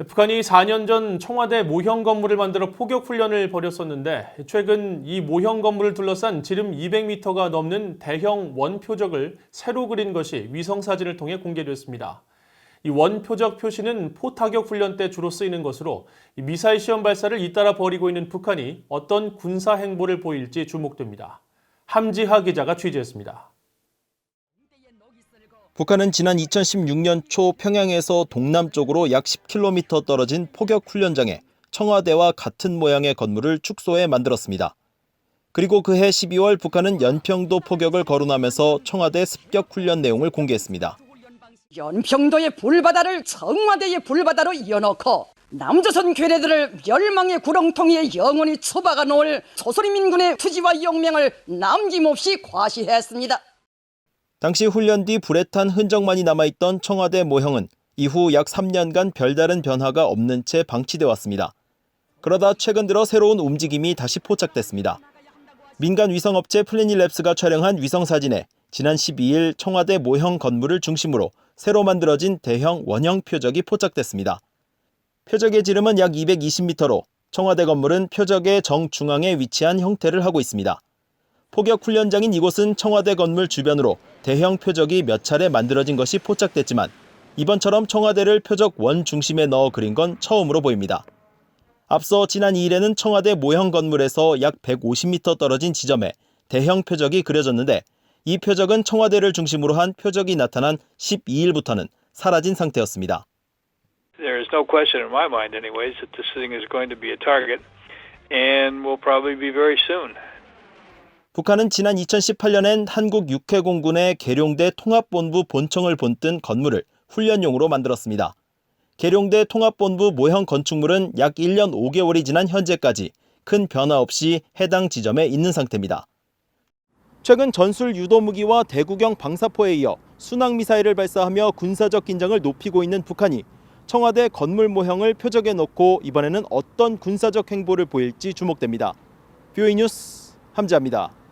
북한이 4년 전 청와대 모형 건물을 만들어 포격 훈련을 벌였었는데 최근 이 모형 건물을 둘러싼 지름 200m가 넘는 대형 원표적을 새로 그린 것이 위성사진을 통해 공개됐습니다. 이 원표적 표시는 포타격 훈련 때 주로 쓰이는 것으로 미사일 시험 발사를 잇따라 벌이고 있는 북한이 어떤 군사 행보를 보일지 주목됩니다. 함지하 기자가 취재했습니다. 북한은 지난 2016년 초 평양에서 동남쪽으로 약 10km 떨어진 포격 훈련장에 청와대와 같은 모양의 건물을 축소해 만들었습니다. 그리고 그해 12월 북한은 연평도 포격을 거론하면서 청와대 습격 훈련 내용을 공개했습니다. 연평도의 불바다를 청와대의 불바다로 이어놓고 남조선 괴뢰들을 멸망의 구렁텅이에 영원히 처박아 놓을 조선인민군의 투지와 용맹을 남김없이 과시했습니다. 당시 훈련 뒤 불에 탄 흔적만이 남아있던 청와대 모형은 이후 약 3년간 별다른 변화가 없는 채 방치돼 왔습니다. 그러다 최근 들어 새로운 움직임이 다시 포착됐습니다. 민간 위성업체 플래닛랩스가 촬영한 위성사진에 지난 12일 청와대 모형 건물을 중심으로 새로 만들어진 대형 원형 표적이 포착됐습니다. 표적의 지름은 약 220m로 청와대 건물은 표적의 정중앙에 위치한 형태를 하고 있습니다. 포격 훈련장인 이곳은 청와대 건물 주변으로 대형 표적이 몇 차례 만들어진 것이 포착됐지만 이번처럼 청와대를 표적 원 중심에 넣어 그린 건 처음으로 보입니다. 앞서 지난 2일에는 청와대 모형 건물에서 약 150m 떨어진 지점에 대형 표적이 그려졌는데 이 표적은 청와대를 중심으로 한 표적이 나타난 12일부터는 사라진 상태였습니다. There is no question in my mind anyways that this thing is going to be a target and will probably be very soon. 북한은 지난 2018년엔 한국 육해공군의 계룡대 통합본부 본청을 본뜬 건물을 훈련용으로 만들었습니다. 계룡대 통합본부 모형 건축물은 약 1년 5개월이 지난 현재까지 큰 변화 없이 해당 지점에 있는 상태입니다. 최근 전술 유도무기와 대구경 방사포에 이어 순항미사일을 발사하며 군사적 긴장을 높이고 있는 북한이 청와대 건물 모형을 표적에 넣고 이번에는 어떤 군사적 행보를 보일지 주목됩니다. 뷰이 뉴스 함지하입니다.